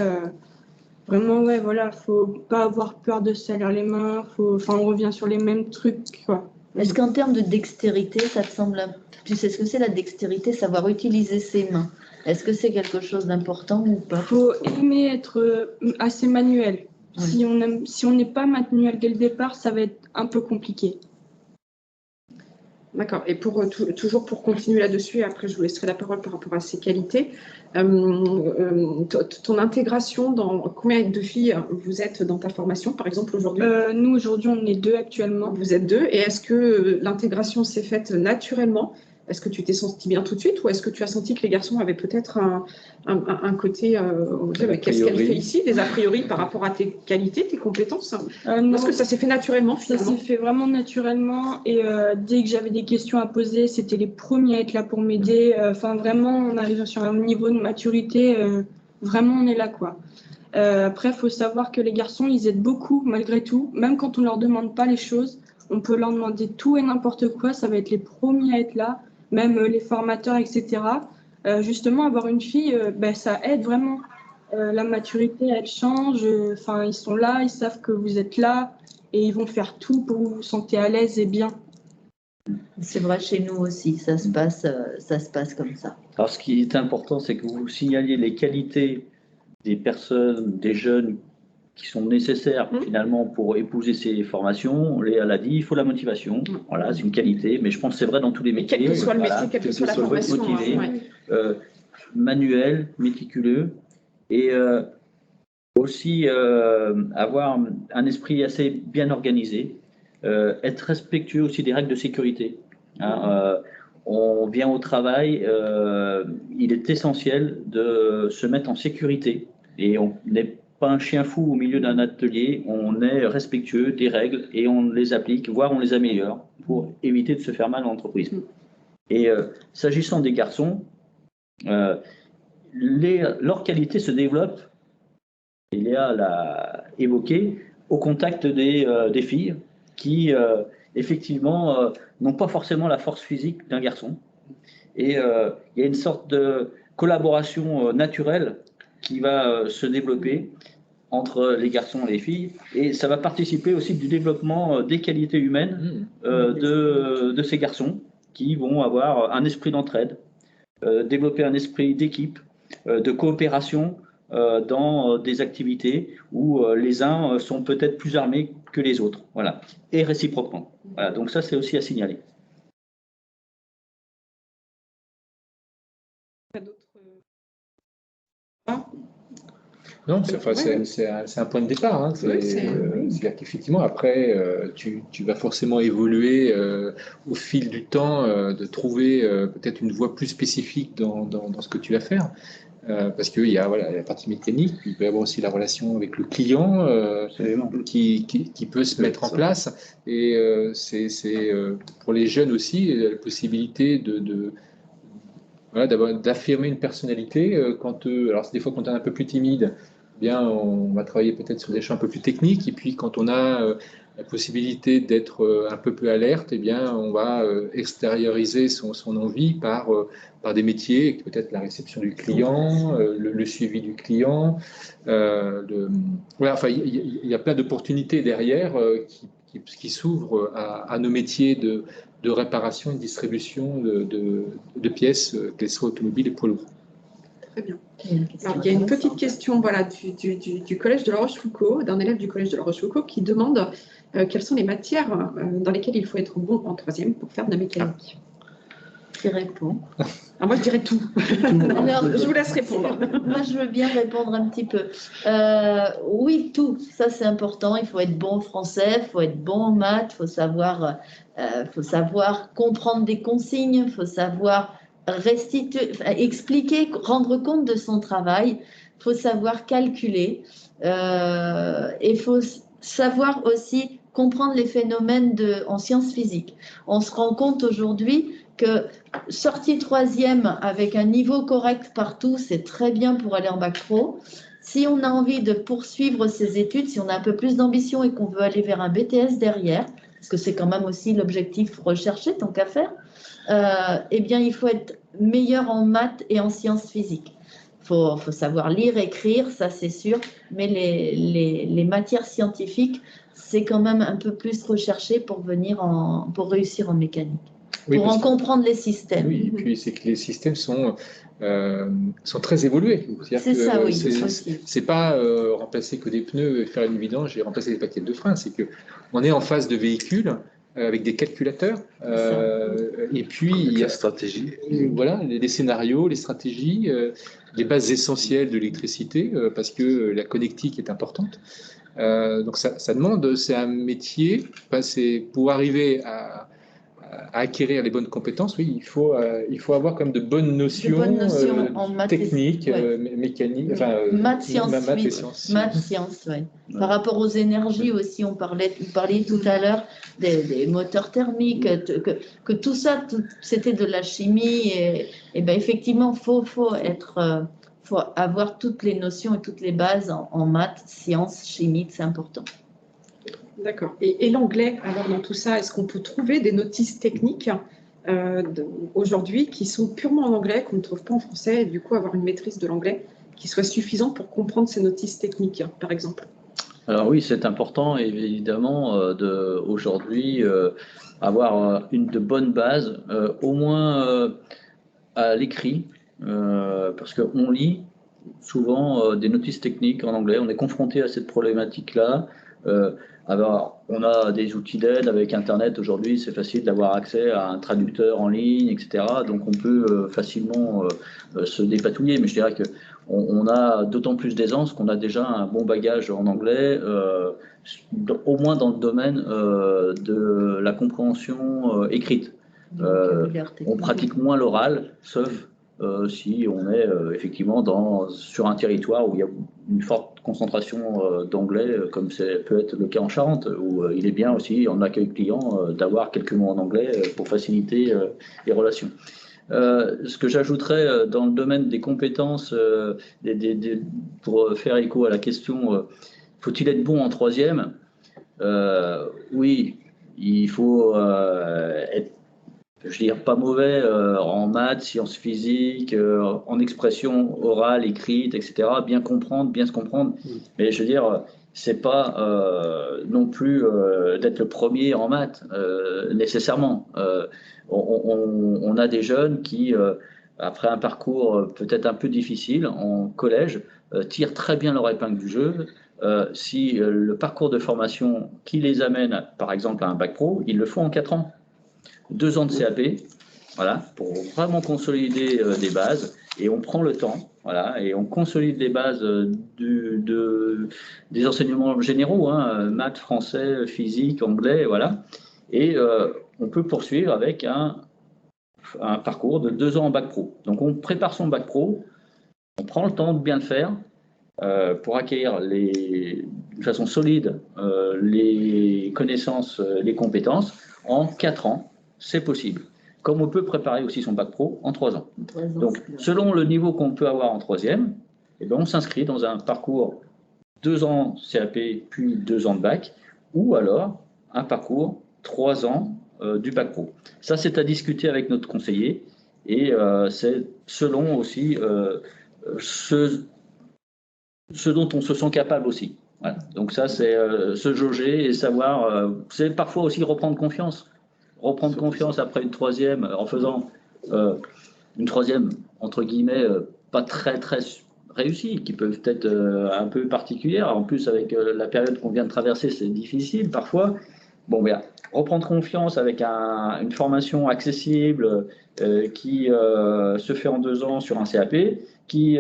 vraiment, ouais, voilà, faut pas avoir peur de se salir les mains. On revient sur les mêmes trucs, quoi. Est-ce qu'en termes de dextérité, ça te semble... Tu sais ce que c'est la dextérité, savoir utiliser ses mains. Est-ce que c'est quelque chose d'important ou pas? Il faut aimer être assez manuel. Ouais. Si on n'est pas manuel dès le départ, ça va être un peu compliqué. D'accord. Et toujours pour continuer là-dessus, et après je vous laisserai la parole par rapport à ces qualités, ton intégration, dans combien de filles vous êtes dans ta formation, par exemple, aujourd'hui? Nous, aujourd'hui, on est 2 actuellement. Vous êtes 2. Et est-ce que l'intégration s'est faite naturellement? Est-ce que tu t'es senti bien tout de suite ou est-ce que tu as senti que les garçons avaient peut-être un côté, qu'est-ce qu'elle fait ici, des a priori par rapport à tes qualités, tes compétences? Est-ce que ça s'est fait naturellement finalement? Ça s'est fait vraiment naturellement et dès que j'avais des questions à poser, c'était les premiers à être là pour m'aider. Vraiment, on arrive sur un niveau de maturité, vraiment on est là, quoi. Après, il faut savoir que les garçons, ils aident beaucoup malgré tout, même quand on ne leur demande pas les choses. On peut leur demander tout et n'importe quoi, ça va être les premiers à être là. Même les formateurs, etc. Justement, avoir une fille, ça aide vraiment. La maturité, elle change. Ils sont là, ils savent que vous êtes là et ils vont faire tout pour que vous vous sentez à l'aise et bien. C'est vrai, chez nous aussi, ça se passe comme ça. Alors, ce qui est important, c'est que vous signaliez les qualités des personnes, des jeunes qui sont nécessaires finalement pour épouser ces formations. Léa l'a dit, il faut la motivation. Voilà, c'est une qualité, mais je pense que c'est vrai dans tous les métiers. Quel que soit le Voilà. métier, quelle que soit la formation. Motivé, Ouais. Manuel, méticuleux, et aussi avoir un esprit assez bien organisé, être respectueux aussi des règles de sécurité. Hein, on vient au travail, il est essentiel de se mettre en sécurité et on n'est pas un chien fou au milieu d'un atelier, on est respectueux des règles et on les applique, voire on les améliore pour éviter de se faire mal en entreprise. Et s'agissant des garçons, leur qualité se développe, et Léa l'a évoqué, au contact des filles qui, effectivement, n'ont pas forcément la force physique d'un garçon. Et il y a une sorte de collaboration naturelle qui va se développer entre les garçons et les filles. Et ça va participer aussi du développement des qualités humaines de ces garçons qui vont avoir un esprit d'entraide, développer un esprit d'équipe, de coopération dans des activités où les uns sont peut-être plus armés que les autres. Voilà. Et réciproquement. Voilà. Donc ça, c'est aussi à signaler. Non, c'est un point de départ. Hein. C'est-à-dire qu'effectivement, après, tu vas forcément évoluer au fil du temps, de trouver peut-être une voie plus spécifique dans ce que tu vas faire. Parce qu'il y a la partie mécanique, puis il peut y avoir aussi la relation avec le client qui peut se mettre en place. Et c'est pour les jeunes aussi la possibilité d'affirmer une personnalité. Alors, des fois, quand on est un peu plus timide, bien, on va travailler peut-être sur des champs un peu plus techniques. Et puis, quand on a la possibilité d'être un peu plus alerte, eh bien, on va extérioriser son envie par des métiers, peut-être la réception du client, le suivi du client. Enfin, il y a plein d'opportunités derrière qui s'ouvrent à nos métiers de réparation et de distribution de pièces, qu'elles soient automobiles et poids lourds. Très bien. Alors, il y a une petite question du collège de La Rochefoucauld, d'un élève du collège de La Rochefoucauld qui demande quelles sont les matières dans lesquelles il faut être bon en troisième pour faire de la mécanique. Qui répond? Alors moi, je dirais tout. Alors, je vous laisse répondre. Moi, je veux bien répondre un petit peu. Oui, tout. Ça, c'est important. Il faut être bon en français, il faut être bon en maths, il faut savoir comprendre des consignes, il faut savoir expliquer, rendre compte de son travail. Il faut savoir calculer. Il faut savoir aussi comprendre les phénomènes en sciences physiques. On se rend compte aujourd'hui que sortie troisième avec un niveau correct partout, c'est très bien pour aller en bac pro. Si on a envie de poursuivre ses études, si on a un peu plus d'ambition et qu'on veut aller vers un BTS derrière, parce que c'est quand même aussi l'objectif recherché, tant qu'à faire, eh bien, il faut être meilleur en maths et en sciences physiques. Il faut savoir lire, écrire, ça c'est sûr, mais les matières scientifiques, c'est quand même un peu plus recherché pour réussir en mécanique. Oui, pour en comprendre les systèmes. Oui, et puis c'est que les systèmes sont très évolués. C'est ça, oui. C'est pas remplacer que des pneus et faire une vidange et remplacer des plaquettes de frein. C'est qu'on est en phase de véhicules avec des calculateurs. Et puis il y a la stratégie. Voilà, les scénarios, les stratégies, les bases essentielles de l'électricité, parce que la connectique est importante. Donc ça demande, c'est un métier. C'est pour arriver à acquérir les bonnes compétences, oui, il faut avoir comme de bonnes notions, en maths techniques, mécaniques, enfin, maths, sciences. Ouais. Par rapport aux énergies aussi, vous parliez tout à l'heure des moteurs thermiques, que tout ça, c'était de la chimie, et ben effectivement, faut avoir toutes les notions et toutes les bases en maths, sciences, chimie, c'est important. D'accord. Et l'anglais, alors dans tout ça, est-ce qu'on peut trouver des notices techniques aujourd'hui qui sont purement en anglais, qu'on ne trouve pas en français, et du coup avoir une maîtrise de l'anglais qui soit suffisante pour comprendre ces notices techniques, par exemple? Alors oui, c'est important évidemment aujourd'hui avoir de bonnes bases, au moins à l'écrit, parce qu'on lit souvent des notices techniques en anglais. On est confronté à cette problématique-là. Alors, on a des outils d'aide avec Internet aujourd'hui, c'est facile d'avoir accès à un traducteur en ligne, etc. Donc on peut facilement se dépatouiller, mais je dirais que on a d'autant plus d'aisance qu'on a déjà un bon bagage en anglais, au moins dans le domaine de la compréhension écrite. On pratique moins l'oral, sauf si on est effectivement sur un territoire où il y a une forte concentration d'anglais, comme peut être le cas en Charente, où il est bien aussi en accueil client d'avoir quelques mots en anglais pour faciliter les relations. Ce que j'ajouterais dans le domaine des compétences, pour faire écho à la question, faut-il être bon en troisième? Oui, il faut être, je veux dire, pas mauvais en maths, sciences physiques, en expression orale, écrite, etc. Bien se comprendre. Mais je veux dire, c'est pas non plus d'être le premier en maths, nécessairement. On a des jeunes qui, après un parcours peut-être un peu difficile en collège, tirent très bien leur épingle du jeu. Si le parcours de formation qui les amène, par exemple, à un bac pro, ils le font en 4 ans. 2 ans de CAP, voilà, pour vraiment consolider des bases, et on prend le temps, voilà, et on consolide les bases des enseignements généraux, hein, maths, français, physique, anglais, voilà, et on peut poursuivre avec un parcours de 2 ans en bac pro. Donc on prépare son bac pro, on prend le temps de bien le faire pour acquérir de façon solide les connaissances, les compétences en 4 ans. C'est possible. Comme on peut préparer aussi son bac pro en 3 ans. Donc, selon le niveau qu'on peut avoir en troisième, eh bien, on s'inscrit dans un parcours 2 ans CAP, puis 2 ans de bac, ou alors un parcours 3 ans du bac pro. Ça, c'est à discuter avec notre conseiller, et c'est selon aussi ce dont on se sent capable aussi. Voilà. Donc ça, c'est se jauger et savoir, c'est parfois aussi reprendre confiance après une troisième, en faisant une troisième, entre guillemets, pas très réussie, qui peut être un peu particulière. En plus, avec la période qu'on vient de traverser, c'est difficile parfois. Bon, bien, reprendre confiance avec une formation accessible qui se fait en 2 ans sur un CAP, qui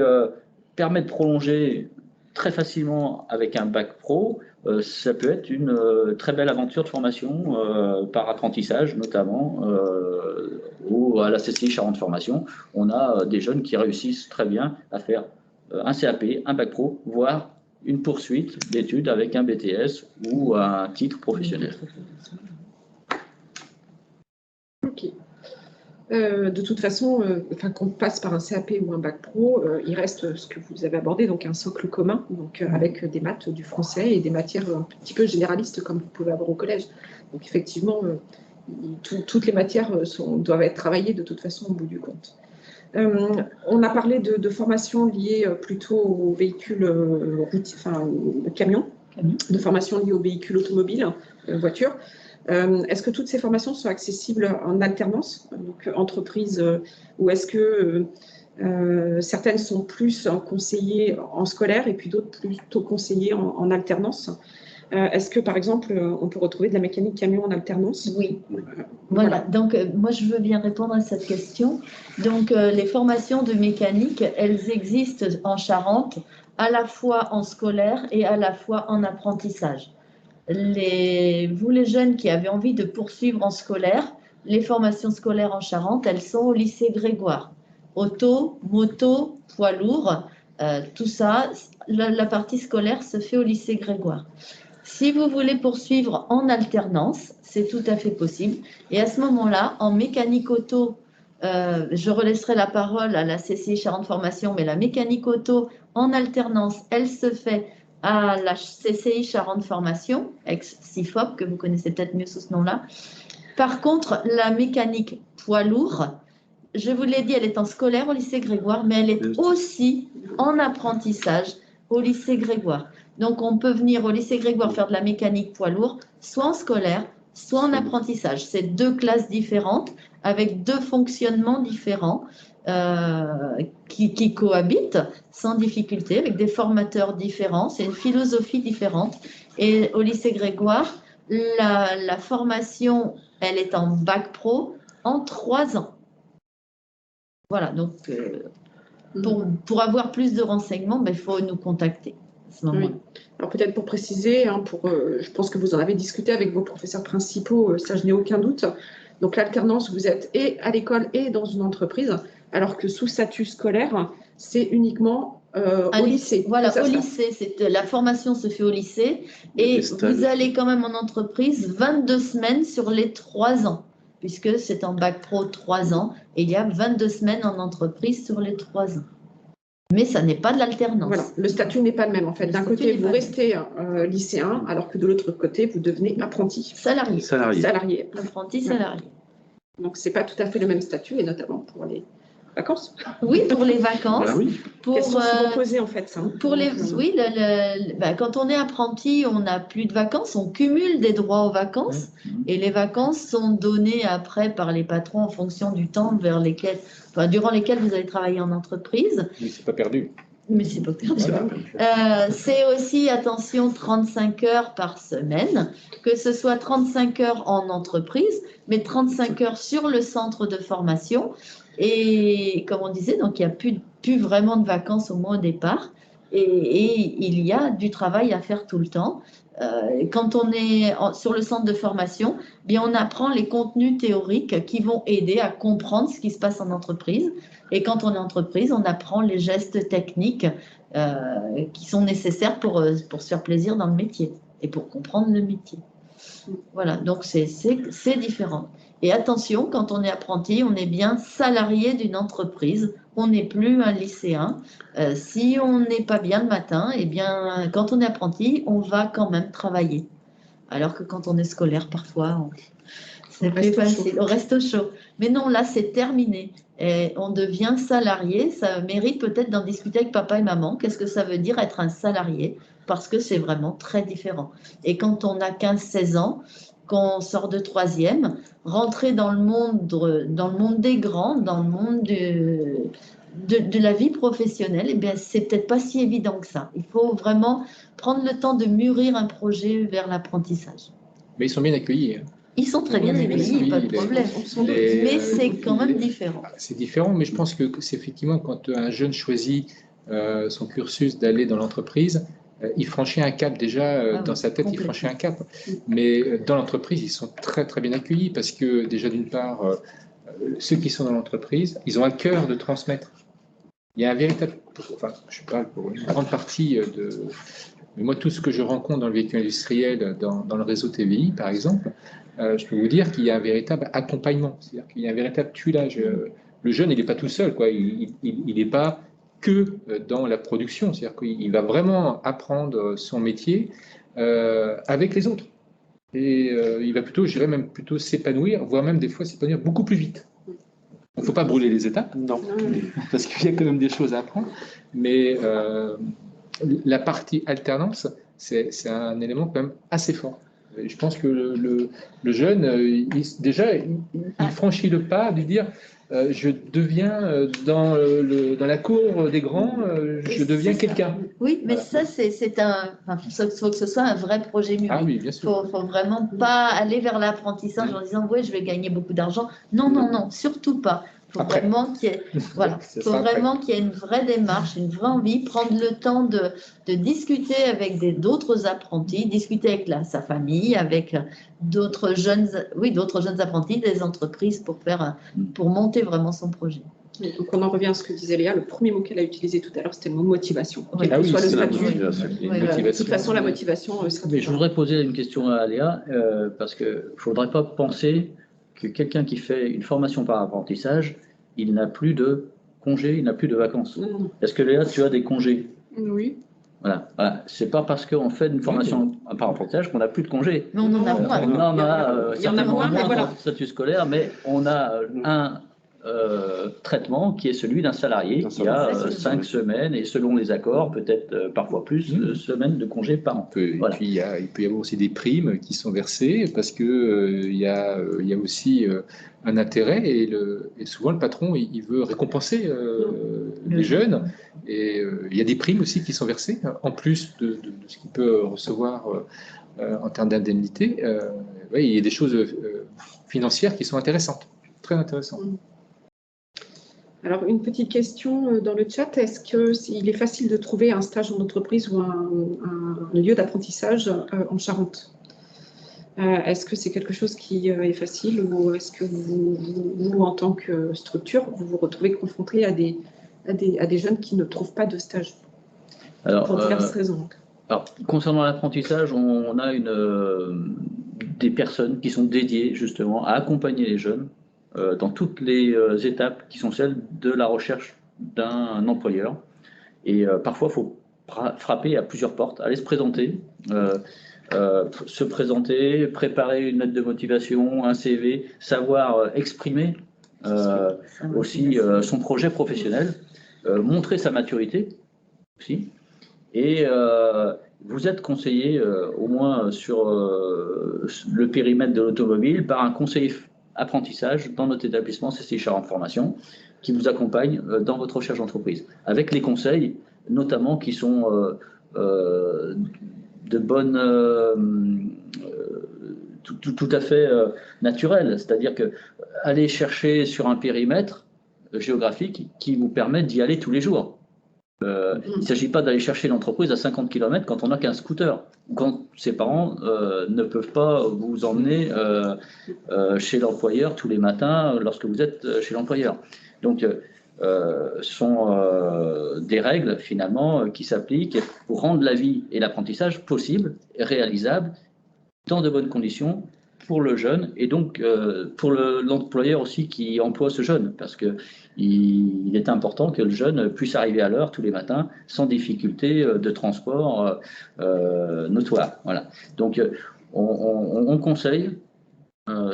permet de prolonger très facilement avec un bac pro. Ça peut être une très belle aventure de formation par apprentissage, notamment ou à la CCI Charente Formation. On a des jeunes qui réussissent très bien à faire un CAP, un bac pro, voire une poursuite d'études avec un BTS ou un titre professionnel. Ok. De toute façon, qu'on passe par un CAP ou un bac pro, il reste ce que vous avez abordé, donc un socle commun, donc avec des maths, du français et des matières un petit peu généralistes comme vous pouvez avoir au collège. Donc effectivement, toutes les matières doivent être travaillées de toute façon au bout du compte. On a parlé de formation liée plutôt aux véhicules camions, de formation liée aux véhicules automobiles, voitures. Est-ce que toutes ces formations sont accessibles en alternance, donc entreprise, ou est-ce que certaines sont plus conseillées en scolaire et puis d'autres plutôt conseillées en alternance? Est-ce que, par exemple, on peut retrouver de la mécanique camion en alternance? Oui. Voilà. Donc, moi, je veux bien répondre à cette question. Donc, les formations de mécanique, elles existent en Charente, à la fois en scolaire et à la fois en apprentissage. Vous, les jeunes qui avez envie de poursuivre en scolaire, les formations scolaires en Charente, elles sont au lycée Grégoire. Auto, moto, poids lourd, tout ça, la partie scolaire se fait au lycée Grégoire. Si vous voulez poursuivre en alternance, c'est tout à fait possible. Et à ce moment-là, en mécanique auto, je relaisserai la parole à la CCI Charente Formation, mais la mécanique auto en alternance, elle se fait à la CCI Charente Formation, ex-CIFOP, que vous connaissez peut-être mieux sous ce nom-là. Par contre, la mécanique poids lourd, je vous l'ai dit, elle est en scolaire au lycée Grégoire, mais elle est aussi en apprentissage au lycée Grégoire. Donc, on peut venir au lycée Grégoire faire de la mécanique poids lourd, soit en scolaire, soit en apprentissage. C'est deux classes différentes avec deux fonctionnements différents qui cohabitent sans difficulté avec des formateurs différents. C'est une philosophie différente. Et au lycée Grégoire, la formation, elle est en bac pro en 3 ans. Voilà, donc pour avoir plus de renseignements, il faut nous contacter à ce moment-là. Oui. Alors peut-être pour préciser, je pense que vous en avez discuté avec vos professeurs principaux, ça je n'ai aucun doute. Donc l'alternance, vous êtes et à l'école et dans une entreprise, alors que sous statut scolaire, c'est uniquement au lycée. Voilà, au lycée, la formation se fait au lycée et vous allez quand même en entreprise 22 semaines sur les 3 ans, puisque c'est en bac pro 3 ans et il y a 22 semaines en entreprise sur les 3 ans. Mais ça n'est pas de l'alternance. Voilà, le statut n'est pas le même en fait. D'un côté, vous restez lycéen, alors que de l'autre côté, vous devenez apprenti. Salarié. Apprenti salarié. Donc, ce n'est pas tout à fait le même statut, et notamment pour les vacances. Oui, pour les vacances. Voilà, oui. Questions souvent posées en fait. Oui, quand on est apprenti, on n'a plus de vacances, on cumule des droits aux vacances et les vacances sont données après par les patrons en fonction du temps durant lesquels vous allez travailler en entreprise. Mais c'est pas perdu. Mais c'est pas perdu. C'est aussi, attention, 35 heures par semaine, que ce soit 35 heures en entreprise, mais 35 heures sur le centre de formation. Et comme on disait, donc il n'y a plus vraiment de vacances au moins au départ. Et il y a du travail à faire tout le temps. Quand on est sur le centre de formation, bien on apprend les contenus théoriques qui vont aider à comprendre ce qui se passe en entreprise. Et quand on est en entreprise, on apprend les gestes techniques qui sont nécessaires pour se faire plaisir dans le métier et pour comprendre le métier. Voilà, donc c'est différent. Et attention, quand on est apprenti, on est bien salarié d'une entreprise. On n'est plus un lycéen. Si on n'est pas bien le matin, eh bien, quand on est apprenti, on va quand même travailler. Alors que quand on est scolaire, parfois, c'est plus facile. On reste au chaud. Mais non, là, c'est terminé. Et on devient salarié. Ça mérite peut-être d'en discuter avec papa et maman. Qu'est-ce que ça veut dire être un salarié? Parce que c'est vraiment très différent. Et quand on a 15-16 ans, qu'on sort de 3e, rentrer dans le monde des grands, dans le monde de la vie professionnelle, eh bien, c'est peut-être pas si évident que ça. Il faut vraiment prendre le temps de mûrir un projet vers l'apprentissage. Mais ils sont bien accueillis. Ils sont très bien accueillis, pas de problème. Mais c'est quand même différent. C'est différent, mais je pense que c'est effectivement quand un jeune choisit son cursus d'aller dans l'entreprise, il franchit un cap déjà, dans sa tête, il franchit un cap. Mais dans l'entreprise, ils sont très très bien accueillis parce que déjà d'une part, ceux qui sont dans l'entreprise, ils ont à cœur de transmettre. Il y a un véritable, je parle pour une grande partie mais moi tout ce que je rencontre dans le véhicule industriel, dans le réseau TVI par exemple, je peux vous dire qu'il y a un véritable accompagnement, c'est-à-dire qu'il y a un véritable tuilage. Le jeune, il n'est pas tout seul, quoi. Il n'est pas que dans la production, c'est-à-dire qu'il va vraiment apprendre son métier avec les autres. Et il va plutôt, je dirais même plutôt s'épanouir, voire même des fois s'épanouir beaucoup plus vite. Il ne faut pas brûler les étapes, non, parce qu'il y a quand même des choses à apprendre, mais la partie alternance, c'est un élément quand même assez fort. Et je pense que le jeune, il franchit le pas de dire je deviens dans la cour des grands, je deviens quelqu'un. Oui, mais voilà. Ça, il faut que ce soit un vrai projet mûri. Ah oui, bien sûr. Il ne faut vraiment pas aller vers l'apprentissage en disant oui, je vais gagner beaucoup d'argent. Non, non, non, surtout pas. Il faut vraiment qu'il y ait une vraie démarche, une vraie envie, prendre le temps de discuter avec d'autres apprentis, discuter avec sa famille, avec d'autres jeunes apprentis, des entreprises pour monter vraiment son projet. Donc on en revient à ce que disait Léa, le premier mot qu'elle a utilisé tout à l'heure, c'était le mot motivation. Quel que soit le statut. De toute façon, la motivation sera. Mais je voudrais poser une question à Léa, parce qu'il ne faudrait pas penser que quelqu'un qui fait une formation par apprentissage, il n'a plus de congés, il n'a plus de vacances. Est-ce que Léa, tu as des congés? Oui. Voilà. C'est pas parce qu'on fait une formation par apprentissage qu'on n'a plus de congés. Mais on en a moins. On en a il y en a moins, mais voilà. Statut scolaire, mais on a traitement qui est celui d'un salarié qui a 5 semaines et selon les accords, peut-être parfois plus, semaines de congés par an. Voilà. Et puis il peut y avoir aussi des primes qui sont versées parce que il y a aussi un intérêt et souvent le patron il veut récompenser les jeunes et il y a des primes aussi qui sont versées en plus de ce qu'il peut recevoir en termes d'indemnité. Il y a des choses financières qui sont intéressantes, très intéressantes. Alors, une petite question dans le chat. Est-ce qu'il est facile de trouver un stage en entreprise ou un lieu d'apprentissage en Charente? Est-ce que c'est quelque chose qui est facile ou est-ce que vous, en tant que structure, vous vous retrouvez confronté à des jeunes qui ne trouvent pas de stage pour diverses raisons? Alors, concernant l'apprentissage, on a des personnes qui sont dédiées justement à accompagner les jeunes dans toutes les étapes qui sont celles de la recherche d'un employeur. Et parfois, il faut frapper à plusieurs portes, aller se présenter, préparer une lettre de motivation, un CV, savoir exprimer aussi son projet professionnel, montrer sa maturité aussi. Et vous êtes conseillé, au moins sur le périmètre de l'automobile, par un conseiller apprentissage dans notre établissement CCI Charente Formation, qui vous accompagne dans votre recherche d'entreprise, avec les conseils, notamment qui sont de bonnes, tout à fait naturels, c'est-à-dire que aller chercher sur un périmètre géographique qui vous permet d'y aller tous les jours. Il ne s'agit pas d'aller chercher l'entreprise à 50 km quand on n'a qu'un scooter, ou quand ses parents ne peuvent pas vous emmener chez l'employeur tous les matins lorsque vous êtes chez l'employeur. Donc, ce sont des règles finalement qui s'appliquent pour rendre la vie et l'apprentissage possible et réalisable dans de bonnes conditions pour le jeune et donc pour l'employeur aussi qui emploie ce jeune, parce qu'il est important que le jeune puisse arriver à l'heure tous les matins sans difficulté de transport notoire. Voilà. Donc on conseille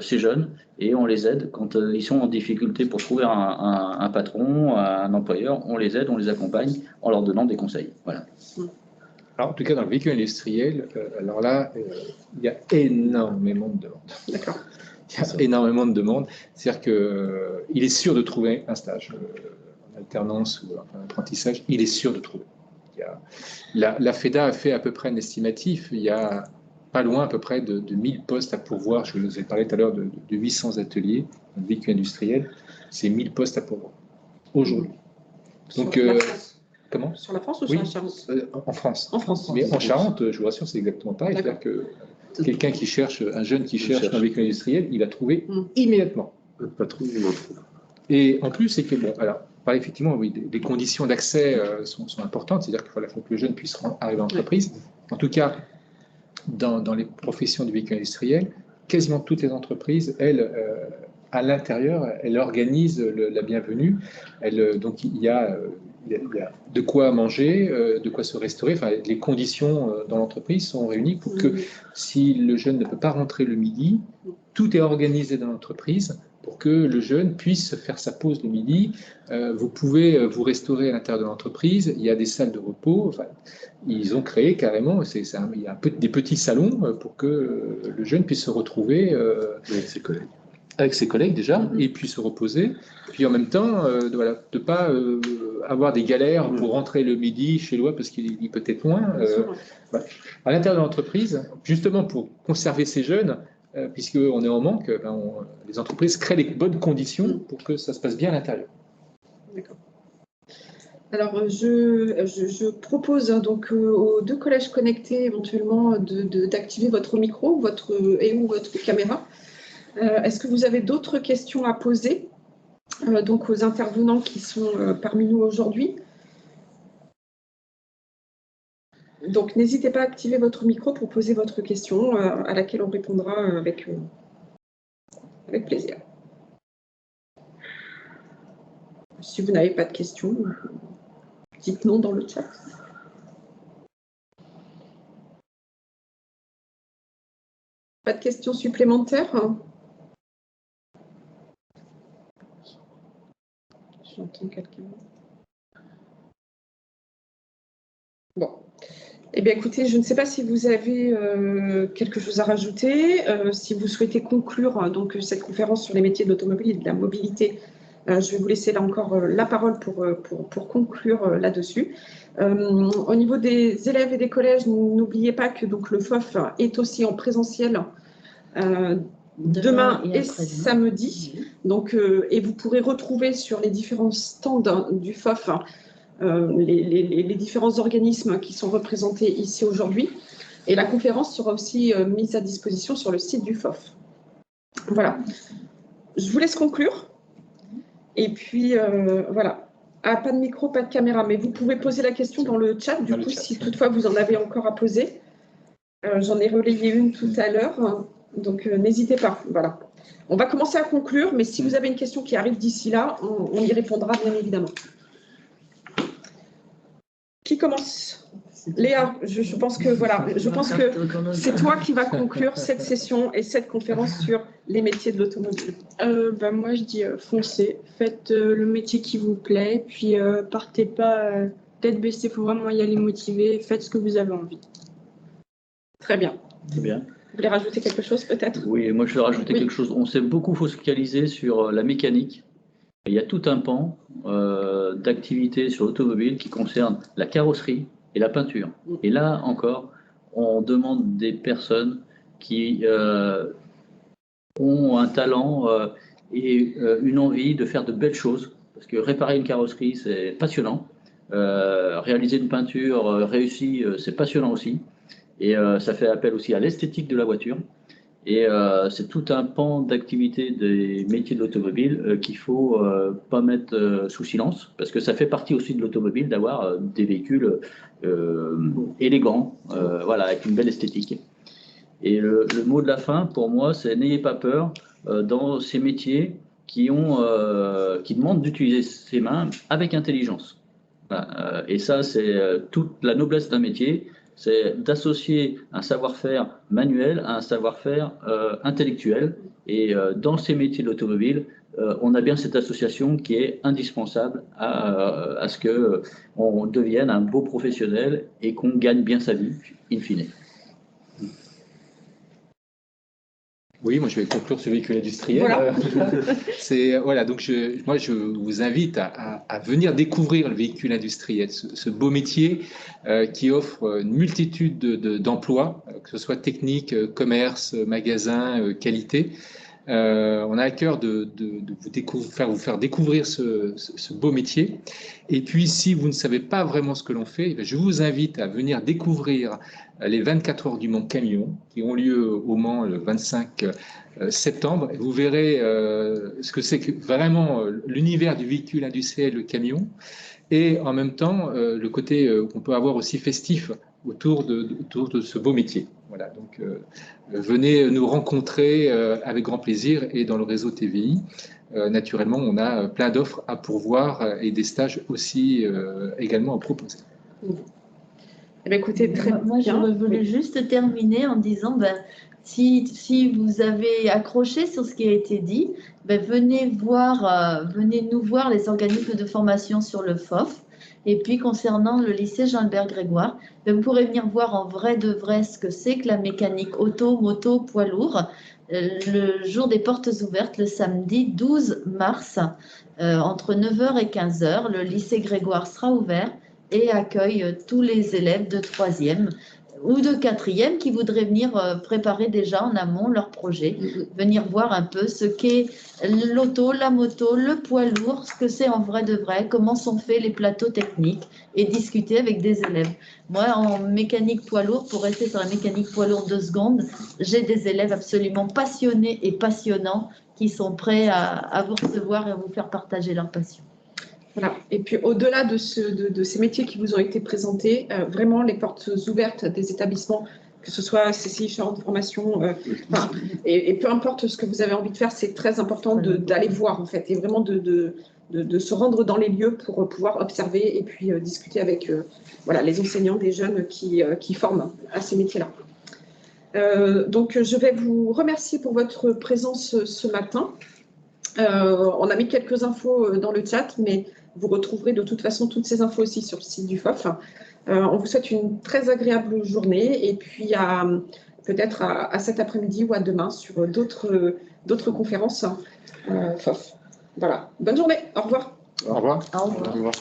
ces jeunes et on les aide quand ils sont en difficulté pour trouver un patron, un employeur, on les aide, on les accompagne en leur donnant des conseils. Voilà. Alors, en tout cas, dans le véhicule industriel, alors là, il y a énormément de demandes. D'accord. Il y a énormément de demandes. C'est-à-dire qu'il est sûr de trouver un stage en alternance ou en apprentissage. Il est sûr de trouver. La FEDA a fait à peu près un estimatif. Il y a pas loin à peu près de 1000 postes à pourvoir. Je vous ai parlé tout à l'heure de 800 ateliers dans le véhicule industriel. C'est 1000 postes à pourvoir aujourd'hui. Donc, comment? Sur la France ou sur la Charente? En France. En France. Mais en Charente, je vous rassure, c'est exactement pareil. C'est-à-dire que quelqu'un qui cherche, un jeune qui cherche un véhicule industriel, il va trouver immédiatement. Pas trop, il m'en trouve. Et en plus, c'est que, bon, alors, effectivement, oui, les conditions d'accès sont importantes, c'est-à-dire qu'il faut que le jeune puisse arriver en entreprise. En tout cas, dans les professions du véhicule industriel, quasiment toutes les entreprises, elles, à l'intérieur, elles organisent la bienvenue. Donc, il y a de quoi manger, de quoi se restaurer. Enfin, les conditions dans l'entreprise sont réunies pour que si le jeune ne peut pas rentrer le midi, tout est organisé dans l'entreprise pour que le jeune puisse faire sa pause le midi. Vous pouvez vous restaurer à l'intérieur de l'entreprise. Il y a des salles de repos. Enfin, ils ont créé carrément, il y a des petits salons pour que le jeune puisse se retrouver avec ses collègues. Avec ses collègues déjà, et puis se reposer. Puis en même temps, de ne pas avoir des galères pour rentrer le midi chez lui parce qu'il est peut-être loin. À l'intérieur de l'entreprise, justement pour conserver ces jeunes, puisqu'on est en manque, les entreprises créent les bonnes conditions pour que ça se passe bien à l'intérieur. D'accord. Alors, je propose donc aux deux collèges connectés éventuellement d'activer votre micro ou votre caméra. Est-ce que vous avez d'autres questions à poser donc aux intervenants qui sont parmi nous aujourd'hui? Donc, n'hésitez pas à activer votre micro pour poser votre question à laquelle on répondra avec plaisir. Si vous n'avez pas de questions, dites non dans le chat. Pas de questions supplémentaires? J'entends quelqu'un. Bon. Eh bien, écoutez, je ne sais pas si vous avez quelque chose à rajouter. Si vous souhaitez conclure donc, cette conférence sur les métiers de l'automobile et de la mobilité, je vais vous laisser là encore la parole pour conclure là-dessus. Au niveau des élèves et des collèges, n'oubliez pas que donc, le FOF est aussi en présentiel demain et samedi. Donc, et vous pourrez retrouver sur les différents stands du FOF les différents organismes qui sont représentés ici aujourd'hui. Et la conférence sera aussi mise à disposition sur le site du FOF. Voilà. Je vous laisse conclure. Et puis, voilà. Ah, pas de micro, pas de caméra, mais vous pouvez poser la question dans le chat, du coup, si toutefois vous en avez encore à poser. J'en ai relayé une tout à l'heure, donc n'hésitez pas. Voilà. On va commencer à conclure, mais si vous avez une question qui arrive d'ici là, on y répondra bien évidemment. Qui commence? Léa, je pense que voilà, je pense que c'est toi qui vas conclure cette session et cette conférence sur les métiers de l'automobile. Moi, je dis foncez, faites le métier qui vous plaît, puis partez pas tête baissée, il faut vraiment y aller motivé, faites ce que vous avez envie. Très bien. Très bien. Vous voulez rajouter quelque chose peut-être? Oui, moi je vais rajouter quelque chose. On s'est beaucoup focalisé sur la mécanique. Il y a tout un pan d'activités sur l'automobile qui concerne la carrosserie et la peinture. Et là encore, on demande des personnes qui ont un talent et une envie de faire de belles choses. Parce que réparer une carrosserie, c'est passionnant. Réaliser une peinture réussie, c'est passionnant aussi. Et ça fait appel aussi à l'esthétique de la voiture. Et c'est tout un pan d'activité des métiers de l'automobile qu'il ne faut pas mettre sous silence, parce que ça fait partie aussi de l'automobile d'avoir des véhicules élégants, voilà, avec une belle esthétique. Et le mot de la fin, pour moi, c'est n'ayez pas peur dans ces métiers qui demandent d'utiliser ses mains avec intelligence. Voilà. Et ça, c'est toute la noblesse d'un métier. C'est d'associer un savoir-faire manuel à un savoir-faire intellectuel. Et dans ces métiers de l'automobile, on a bien cette association qui est indispensable à ce qu'on devienne un beau professionnel et qu'on gagne bien sa vie, in fine. Oui, moi je vais conclure ce véhicule industriel. Voilà. Donc moi je vous invite à venir découvrir le véhicule industriel, ce beau métier qui offre une multitude d'emplois, que ce soit technique, commerce, magasin, qualité. On a à cœur de vous faire découvrir ce beau métier. Et puis, si vous ne savez pas vraiment ce que l'on fait, je vous invite à venir découvrir les 24 heures du Mans Camion qui ont lieu au Mans le 25 septembre. Vous verrez ce que c'est que vraiment l'univers du véhicule industriel, le camion, et en même temps le côté qu'on peut avoir aussi festif autour de ce beau métier. Voilà, donc venez nous rencontrer avec grand plaisir, et dans le réseau TVI, naturellement, on a plein d'offres à pourvoir et des stages aussi également à proposer. Eh bien, écoutez, très bien. Moi, j'aurais voulu juste terminer en disant, si vous avez accroché sur ce qui a été dit, venez nous voir les organismes de formation sur le FOF. Et puis, concernant le lycée Jean-Albert Grégoire, vous pourrez venir voir en vrai de vrai ce que c'est que la mécanique auto, moto, poids lourd, le jour des portes ouvertes, le samedi 12 mars, entre 9h et 15h. Le lycée Grégoire sera ouvert et accueille tous les élèves de 3e ou de 4e qui voudraient venir préparer déjà en amont leur projet, venir voir un peu ce qu'est l'auto, la moto, le poids lourd, ce que c'est en vrai de vrai, comment sont faits les plateaux techniques, et discuter avec des élèves. Moi, en mécanique poids lourd, pour rester sur la mécanique poids lourd 2 secondes, j'ai des élèves absolument passionnés et passionnants qui sont prêts à vous recevoir et à vous faire partager leur passion. Voilà. Et puis au-delà de ces métiers qui vous ont été présentés, vraiment les portes ouvertes des établissements, que ce soit CCI Charente Formation, et peu importe ce que vous avez envie de faire, c'est très important d'aller voir en fait, et vraiment de se rendre dans les lieux pour pouvoir observer et puis discuter avec les enseignants, des jeunes qui forment à ces métiers-là. Donc je vais vous remercier pour votre présence ce matin. On a mis quelques infos dans le chat, mais vous retrouverez de toute façon toutes ces infos aussi sur le site du FOF. On vous souhaite une très agréable journée et puis peut-être à cet après-midi ou à demain sur d'autres conférences FOF. Voilà, bonne journée, au revoir. Au revoir. Au revoir. Au revoir.